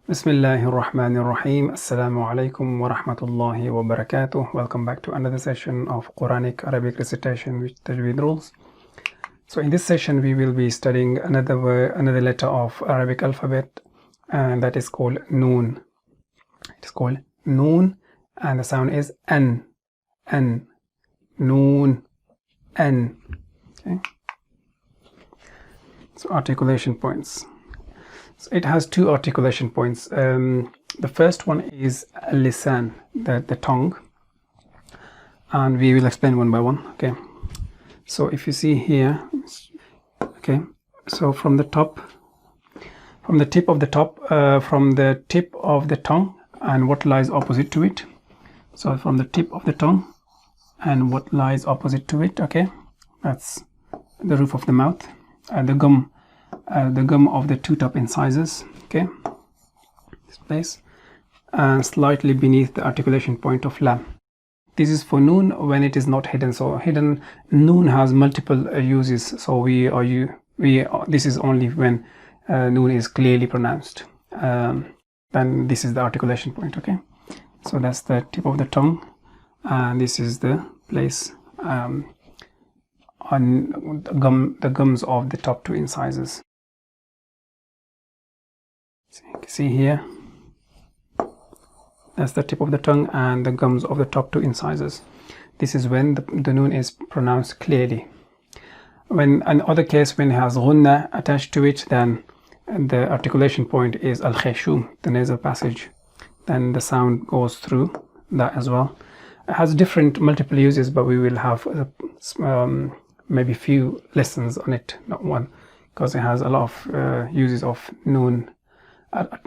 Bismillahir Rahmanir Rahim. Assalamu alaikum wa rahmatullahi wa barakatuh. Welcome back to another session of Quranic Arabic recitation with Tajweed rules. So in this session we will be studying another letter of Arabic alphabet, and that is called Noon. It is called Noon, and the sound is N. N. Noon. N. Okay. So articulation points. So it has two articulation points. The first one is lisan, the tongue, and we will explain one by one. Okay. So if you see here, okay. So from the tip of the tongue and what lies opposite to it. So from the tip of the tongue and what lies opposite to it. Okay, that's the roof of the mouth and the gum of the two top incisors. Okay, this place, and slightly beneath the articulation point of lam. This is for noon when it is not hidden. So hidden noon has multiple uses. So this is only when noon is clearly pronounced. Then this is the articulation point. Okay, so that's the tip of the tongue, and this is the place on the gums of the top two incisors. So you can see here, that's the tip of the tongue and the gums of the top two incisors. This is when the noon is pronounced clearly. When in other case, when it has ghunna attached to it, then the articulation point is al-khayshum, the nasal passage. Then the sound goes through that as well. It has multiple uses, but we will have maybe few lessons on it, not one, because it has a lot of uses of noon.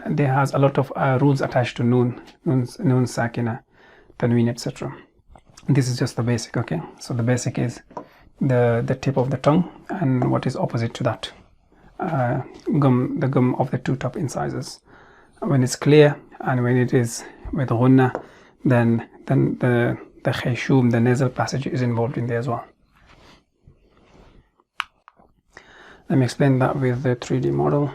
There has a lot of rules attached to noon sakina, tanween, etc. This is just the basic. Okay, so the basic is the tip of the tongue and what is opposite to that, the gum of the two top incisors. When it's clear and when it is with ghunna, then the khayshum, the nasal passage, is involved in there as well. Let me explain that with the 3D model.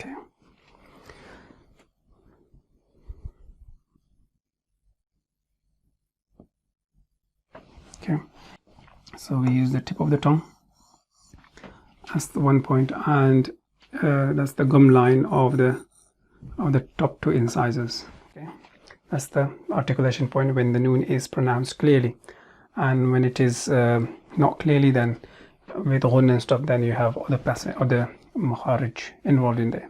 Okay. Okay. So we use the tip of the tongue as the one point, and that's the gum line of the top two incisors. Okay. That's the articulation point when the noon is pronounced clearly, and when it is not clearly, then with ghunna and stuff, then you have other passage or the makharij involved in there.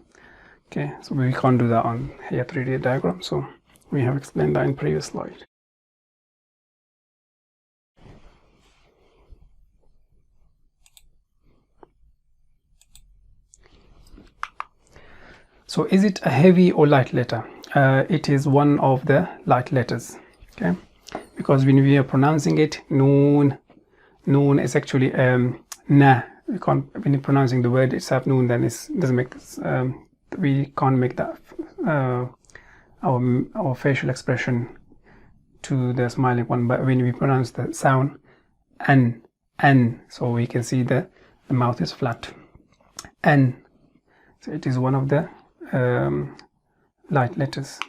Okay, so we can't do that on here 3D diagram, so we have explained that in previous slide. So is it a heavy or light letter? It is one of the light letters. Okay, because when we are pronouncing it, noon is actually na. We can't, when you're pronouncing the word itself, noon, then it doesn't make this, we can't make that our facial expression to the smiling one. But when we pronounce the sound n, so we can see the mouth is flat. N, so it is one of the light letters.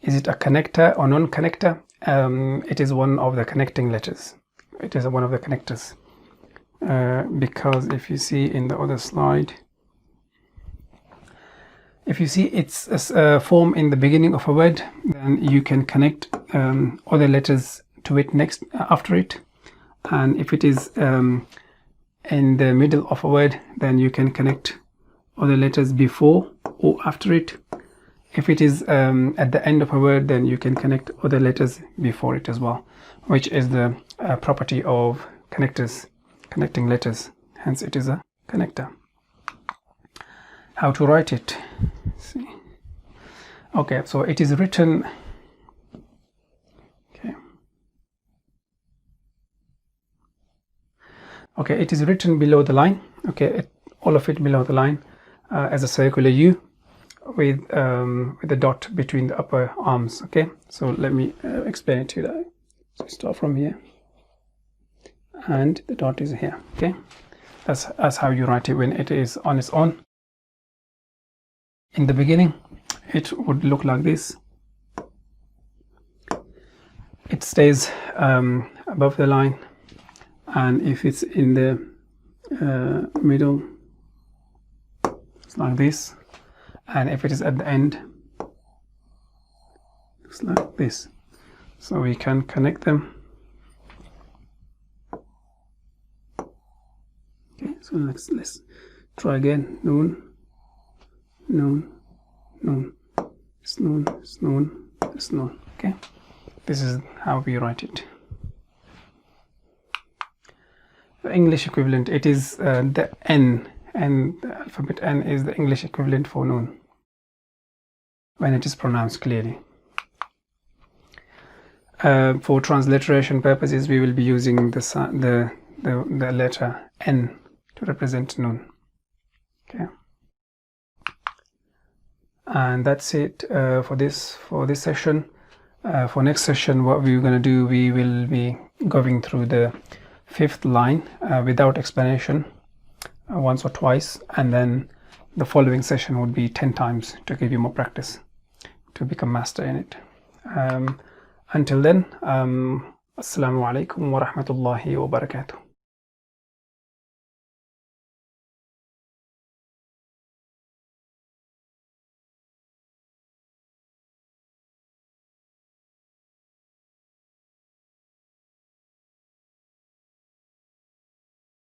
Is it a connector or non-connector? It is one of the connecting letters. It is one of the connectors, because if you see in the other slide, if you see its form in the beginning of a word, then you can connect other letters to it after it, and if it is in the middle of a word, then you can connect other letters before or after it. If it is at the end of a word, then you can connect other letters before it as well, which is the property of connecting letters. Hence it is a connector. How to write it? See. Okay, so it is written. Okay. Okay, it is written below the line. Okay, all of it below the line as a circular U with the dot between the upper arms. Okay, so let me explain it to you. So start from here, and the dot is here. Okay, that's how you write it when it is on its own. In the beginning, it would look like this. It stays above the line, and if it's in the middle, it's like this, and if it is at the end, it's like this. So we can connect them. Okay, so let's try again. Noon, noon, noon, it's noon, it's noon, it's noon. Okay, this is how we write it. The English equivalent, it is the N, and the alphabet N is the English equivalent for noon when it is pronounced clearly. For transliteration purposes, we will be using the letter N to represent noon. Okay, and that's it for this session. For next session, what we're going to do, we will be going through the 5th line without explanation once or twice, and then the following session would be 10 times to give you more practice to become master in it. Until then, Assalamu alaikum wa rahmatullahi wa barakatuh.